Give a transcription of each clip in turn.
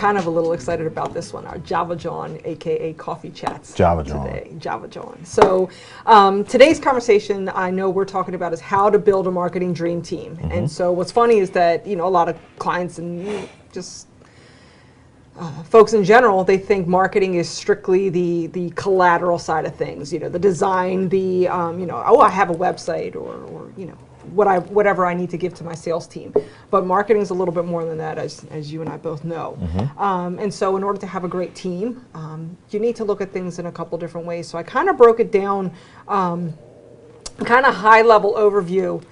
kind of a little excited about this one, our Java Jawn, aka Coffee Chats. Java Jawn. Today, Java Jawn. So today's conversation, I know we're talking about, is how to build a marketing dream team. And so what's funny is that, you know, a lot of clients and just folks in general, they think marketing is strictly the collateral side of things. You know, the design, the you know, oh, I have a website, or you know, whatever I need to give to my sales team. But marketing is a little bit more than that, as you and I both know. And so in order to have a great team, you need to look at things in a couple different ways. So I kind of broke it down, kind of high level overview.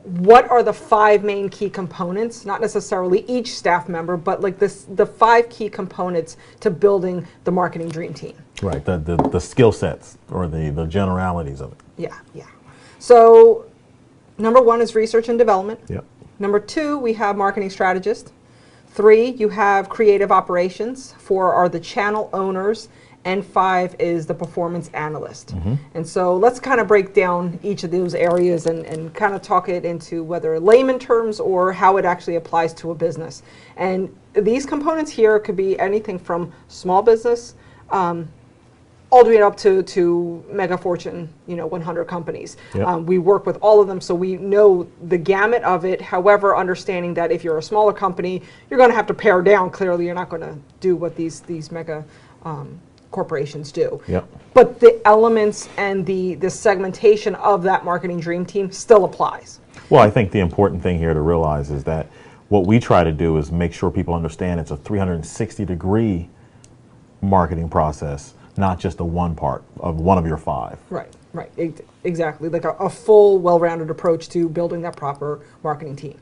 What are the 5 main key components, not necessarily each staff member, but like the 5 key components to building the marketing dream team. Right, the skill sets or the generalities of it. Yeah, yeah. So number 1 is research and development. Yep. Number 2, we have marketing strategist. 3, you have creative operations. 4 are the channel owners. And 5 is the performance analyst. And so let's kind of break down each of those areas and kind of talk it into whether layman terms or how it actually applies to a business. And these components here could be anything from small business all the way up to mega fortune, you know, 100 companies. Yep. We work with all of them, so we know the gamut of it. However, understanding that if you're a smaller company, you're going to have to pare down. Clearly, you're not going to do what these mega corporations do. Yep. But the elements and the segmentation of that marketing dream team still applies. Well, I think the important thing here to realize is that what we try to do is make sure people understand it's a 360-degree marketing process, not just the one part of one of your 5. Right, right, exactly. Like a full, well-rounded approach to building that proper marketing team.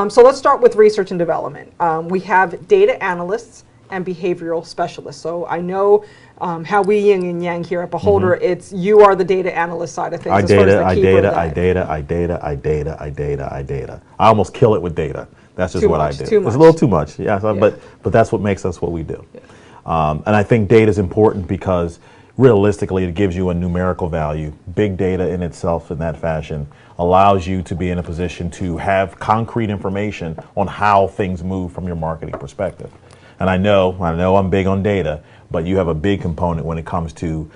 So let's start with research and development. We have data analysts and behavioral specialists. So I know how we yin and yang here at Beholder, it's you are the data analyst side of things. I data. I almost kill it with data. That's just what I do. It's a little too much, yeah. But that's what makes us what we do. Yeah. And I think data is important because realistically it gives you a numerical value. Big data in itself in that fashion allows you to be in a position to have concrete information on how things move from your marketing perspective. And I know I'm big on data, but you have a big component when it comes to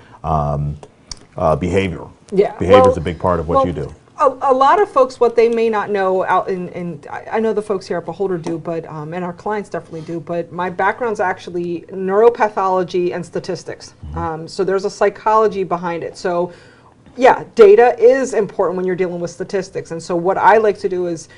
behavior. Yeah, behavior is a big part of what you do. A lot of folks, what they may not know, I know the folks here at Beholder do, but and our clients definitely do. But my background's actually neuropathology and statistics. So there's a psychology behind it. So yeah, data is important when you're dealing with statistics. And so what I like to do is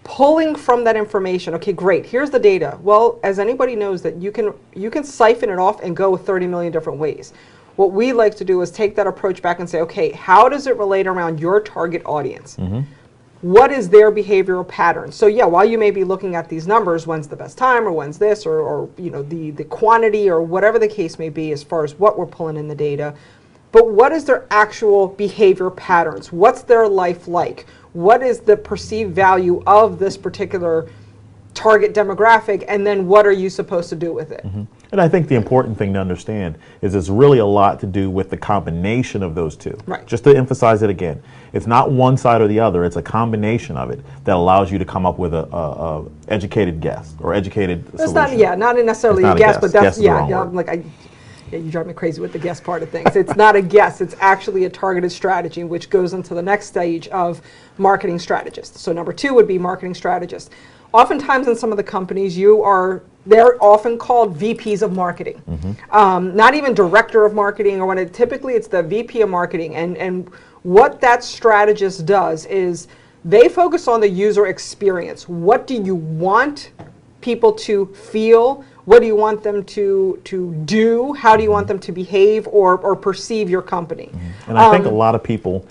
pulling from that information. Okay, great. Here's the data. Well, as anybody knows, that you can siphon it off and go 30 million different ways. What we like to do is take that approach back and say, okay, how does it relate around your target audience? What is their behavioral pattern? So yeah, while you may be looking at these numbers, when's the best time, or when's this, or you know, the quantity, or whatever the case may be as far as what we're pulling in the data, but what is their actual behavior patterns? What's their life like? What is the perceived value of this particular target demographic, and then what are you supposed to do with it? And I think the important thing to understand is it's really a lot to do with the combination of those two. Right. Just to emphasize it again, it's not one side or the other, it's a combination of it that allows you to come up with a educated guess or educated solution. Not necessarily a guess, but that's, you drive me crazy with the guess part of things. It's not a guess, it's actually a targeted strategy, which goes into the next stage of marketing strategist. So number 2 would be marketing strategist. Oftentimes in some of the companies, they're often called VPs of marketing. Not even director of marketing, or typically it's the VP of marketing. And what that strategist does is they focus on the user experience. What do you want people to feel? What do you want them to do? How do you want them to behave or perceive your company? And I think a lot of people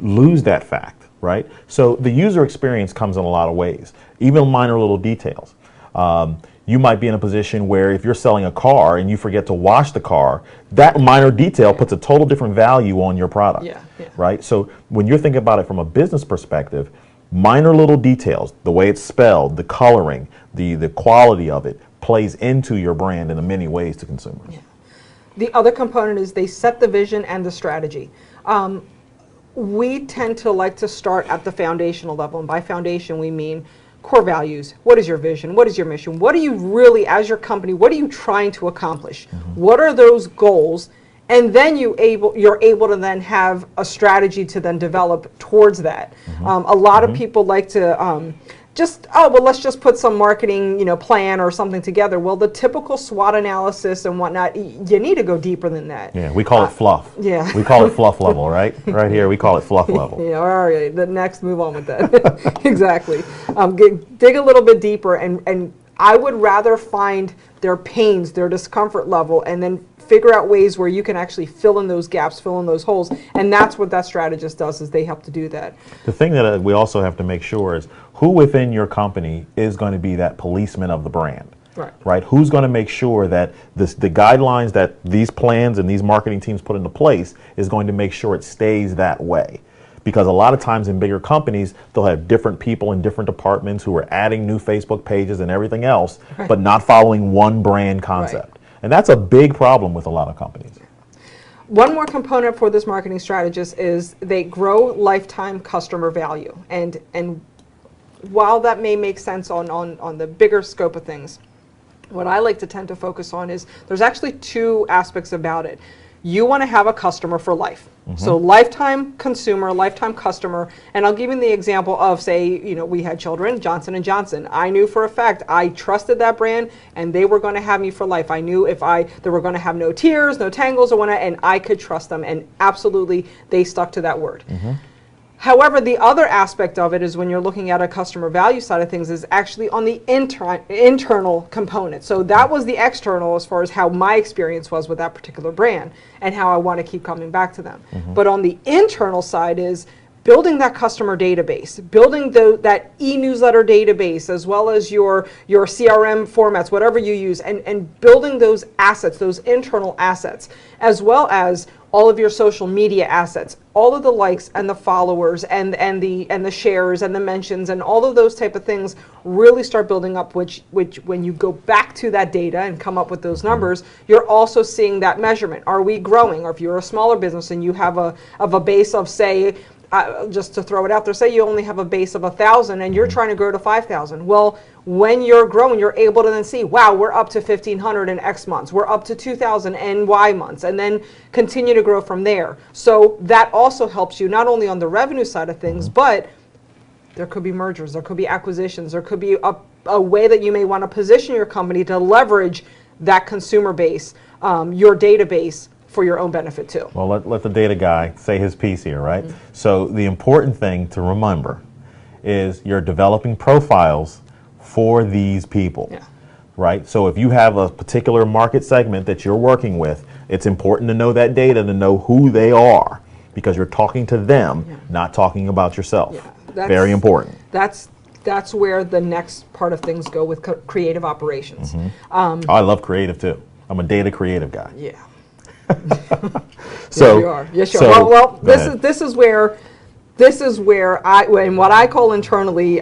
lose that fact, right? So the user experience comes in a lot of ways, even minor little details. You might be in a position where if you're selling a car and you forget to wash the car, that minor detail puts a total different value on your product, right? So when you're thinking about it from a business perspective, minor little details, the way it's spelled, the coloring, the quality of it, plays into your brand in many ways to consumers. The other component is they set the vision and the strategy. We tend to like to start at the foundational level, and by foundation we mean core values, what is your vision, what is your mission, what are you really, as your company, what are you trying to accomplish? What are those goals? And then you're able to then have a strategy to then develop towards that. A lot of people like to let's just put some marketing, plan or something together. Well, the typical SWOT analysis and whatnot, you need to go deeper than that. Yeah, we call it fluff. Yeah. We call it fluff level, right? Right here, we call it fluff level. Yeah, all right, the next, move on with that. Exactly. Dig a little bit deeper, and I would rather find their pains, their discomfort level, and then figure out ways where you can actually fill in those gaps, fill in those holes, and that's what that strategist does, is they help to do that. The thing that we also have to make sure is who within your company is going to be that policeman of the brand. Right? Who's going to make sure that the guidelines that these plans and these marketing teams put into place is going to make sure it stays that way. Because a lot of times in bigger companies, they'll have different people in different departments who are adding new Facebook pages and everything else, but not following one brand concept. And that's a big problem with a lot of companies. One more component for this marketing strategist is they grow lifetime customer value. And while that may make sense on the bigger scope of things, what I like to tend to focus on is there's actually two aspects about it. You want to have a customer for life. So lifetime consumer, lifetime customer, and I'll give you the example of, say, we had children, Johnson & Johnson. I knew for a fact I trusted that brand, and they were going to have me for life. I knew they were going to have no tears, no tangles, or whatnot, and I could trust them, and absolutely they stuck to that word. However, the other aspect of it is when you're looking at a customer value side of things is actually on the internal component. So that was the external as far as how my experience was with that particular brand and how I want to keep coming back to them. But on the internal side is building that customer database, building that e-newsletter database, as well as your CRM formats, whatever you use, and building those assets, those internal assets, as well as all of your social media assets, all of the likes and the followers and the shares and the mentions and all of those type of things really start building up, which when you go back to that data and come up with those numbers, you're also seeing that measurement. Are we growing? Or if you're a smaller business and you have a base of, say, just to throw it out there, say you only have a base of 1,000 and you're trying to grow to 5,000. Well, when you're growing, you're able to then see, wow, we're up to 1,500 in X months. We're up to 2,000 in Y months, and then continue to grow from there. So that also helps you not only on the revenue side of things, but there could be mergers, there could be acquisitions, there could be a way that you may want to position your company to leverage that consumer base, your database, for your own benefit too. Well, let the data guy say his piece here, right? So the important thing to remember is you're developing profiles for these people, right? So if you have a particular market segment that you're working with, it's important to know that data, to know who they are, because you're talking to them, not talking about yourself. Very important. That's where the next part of things go with creative operations. I love creative too. I'm a data creative guy. Yeah. So yes, you are. Yes, you are. Well, this is where and what I call internally,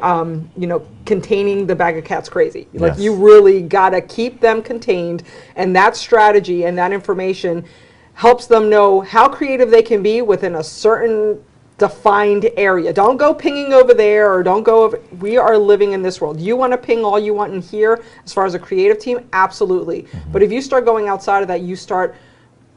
containing the bag of cats crazy. Like you really gotta keep them contained, and that strategy and that information helps them know how creative they can be within a certain defined area. Don't go pinging over there, or don't go over. We are living in this world. You want to ping all you want in here as far as a creative team, absolutely. But if you start going outside of that, you start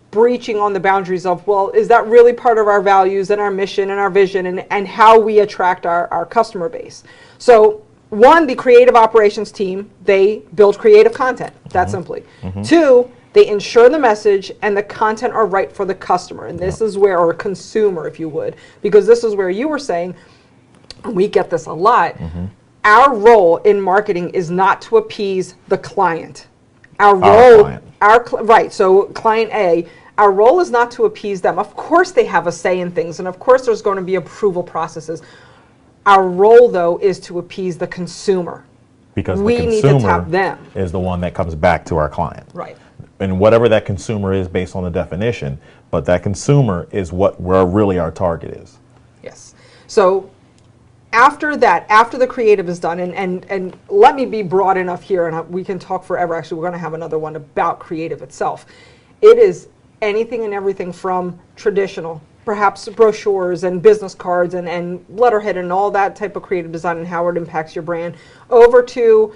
breaching on the boundaries of, well, is that really part of our values and our mission and our vision and how we attract our customer base? So one, the creative operations team, they build creative content, that simply. Two, they ensure the message and the content are right for the customer. And this is where, or consumer, if you would, because this is where you were saying, and we get this a lot, our role in marketing is not to appease the client. Our role, right, so client A, our role is not to appease them. Of course they have a say in things, and of course there's going to be approval processes. Our role, though, is to appease the consumer. Because we need to tap them. Is the one that comes back to our client. Right. And whatever that consumer is based on the definition, but that consumer is where really our target is. Yes. So after that, after the creative is done, and let me be broad enough here, and we can talk forever. Actually, we're going to have another one about creative itself. It is anything and everything from traditional perhaps brochures and business cards and letterhead and all that type of creative design and how it impacts your brand, over to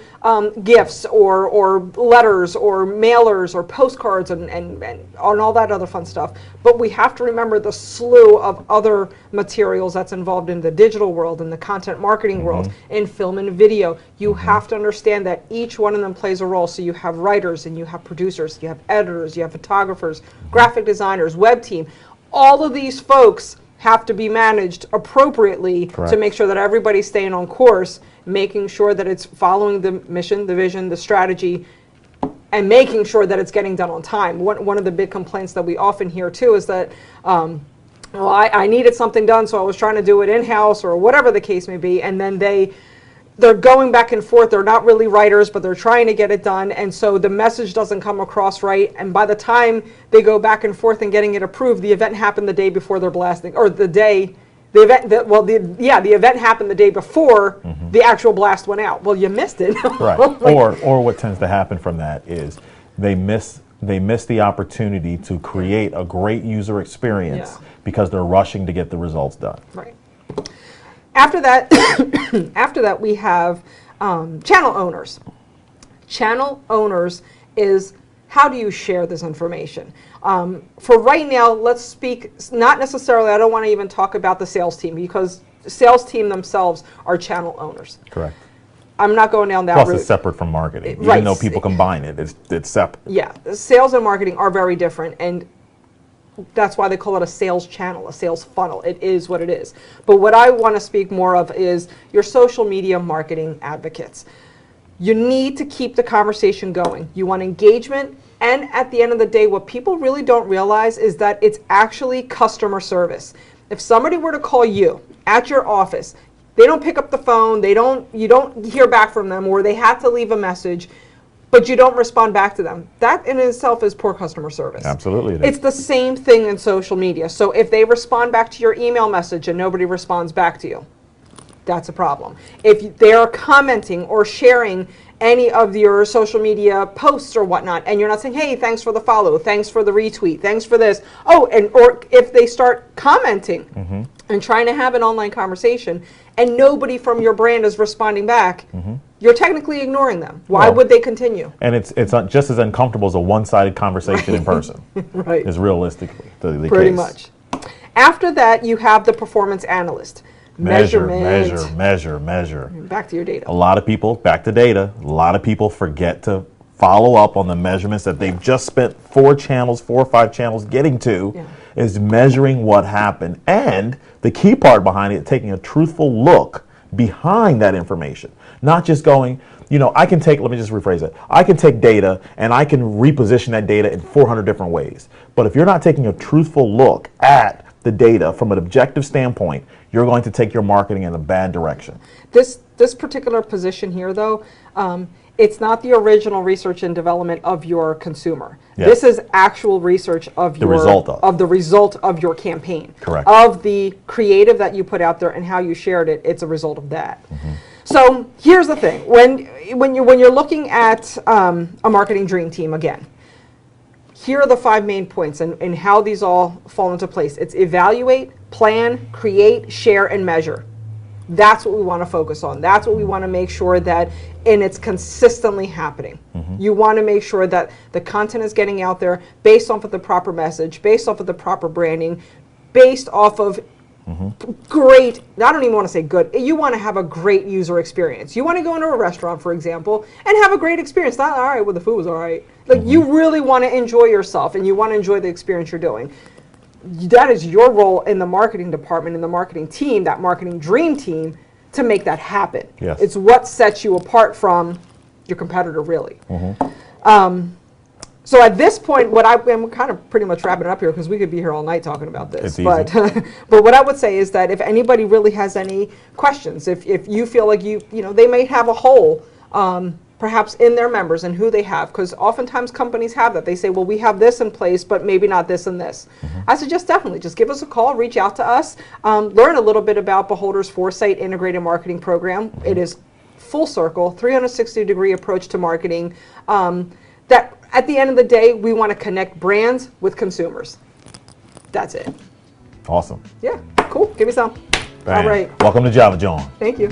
gifts or letters or mailers or postcards and all that other fun stuff. But we have to remember the slew of other materials that's involved in the digital world, in the content marketing world, in film and video. You have to understand that each one of them plays a role. So you have writers and you have producers, you have editors, you have photographers, graphic designers, web team. All of these folks have to be managed appropriately to make sure that everybody's staying on course, making sure that it's following the mission, the vision, the strategy, and making sure that it's getting done on time. One of the big complaints that we often hear too is that, well, I needed something done, so I was trying to do it in-house or whatever the case may be, and then they're going back and forth. They're not really writers, but they're trying to get it done, and so the message doesn't come across right. And by the time they go back and forth and getting it approved, the event happened the day before they're blasting, or the event happened the day before the actual blast went out. Well, you missed it. Right. Or what tends to happen from that is they miss the opportunity to create a great user experience because they're rushing to get the results done. Right. After that, we have channel owners. Channel owners is, how do you share this information? For right now, let's speak, not necessarily, I don't want to even talk about the sales team, because the sales team themselves are channel owners. Correct. I'm not going down that route. Plus, it's separate from marketing. Even though people combine it, it's separate. Yeah, sales and marketing are very different, and that's why they call it a sales channel, a sales funnel. It is what it is. But what I want to speak more of is your social media marketing advocates. You need to keep the conversation going. You want engagement, and at the end of the day, what people really don't realize is that it's actually customer service. If somebody were to call you at your office, they don't pick up the phone, you don't hear back from them, or they have to leave a message, but you don't respond back to them. That in itself is poor customer service. Absolutely. It's the same thing in social media. So if they respond back to your email message and nobody responds back to you, that's a problem. If they are commenting or sharing any of your social media posts or whatnot, and you're not saying, hey, thanks for the follow, thanks for the retweet, thanks for this. Oh, or if they start commenting and trying to have an online conversation and nobody from your brand is responding back, you're technically ignoring them. Why would they continue? And it's just as uncomfortable as a one-sided conversation in person. Right. Is realistically the Pretty case. much. After that, you have the performance analyst. Measure. Back to your data. A lot of people, back to data, a lot of people forget to follow up on the measurements that they've just spent 4 or 5 channels getting to, is measuring what happened. And the key part behind it, taking a truthful look behind that information. Not just going, I can take, let me just rephrase it. I can take data and I can reposition that data in 400 different ways. But if you're not taking a truthful look at the data from an objective standpoint, you're going to take your marketing in a bad direction. This particular position here, though, it's not the original research and development of your consumer. Yes. This is actual research of the result of your campaign. Correct. Of the creative that you put out there and how you shared it. It's a result of that. So here's the thing: when you're looking at a marketing dream team, again, here are the 5 main points and how these all fall into place. It's evaluate, plan, create, share, and measure. That's what we want to focus on. That's what we want to make sure that, and it's consistently happening. You want to make sure that the content is getting out there based off of the proper message, based off of the proper branding, based off of great, I don't even want to say good, you want to have a great user experience. You want to go into a restaurant, for example, and have a great experience. Not, all right, well, the food was all right. Like, you really want to enjoy yourself, and you want to enjoy the experience you're doing. That is your role in the marketing department, in the marketing team, that marketing dream team, to make that happen. Yes. It's what sets you apart from your competitor, really. So at this point, and we're kind of pretty much wrapping it up here because we could be here all night talking about this. It's easy. But what I would say is that if anybody really has any questions, if you feel like they may have a hole, perhaps in their members and who they have, because oftentimes companies have that. They say, well, we have this in place, but maybe not this and this. I suggest definitely just give us a call, reach out to us, learn a little bit about Beholder's Foresight Integrated Marketing Program. It is full circle, 360-degree approach to marketing. That at the end of the day, we want to connect brands with consumers. That's it. Awesome. Yeah, cool. Give me some. Bam. All right. Welcome to Java, Jawn. Thank you.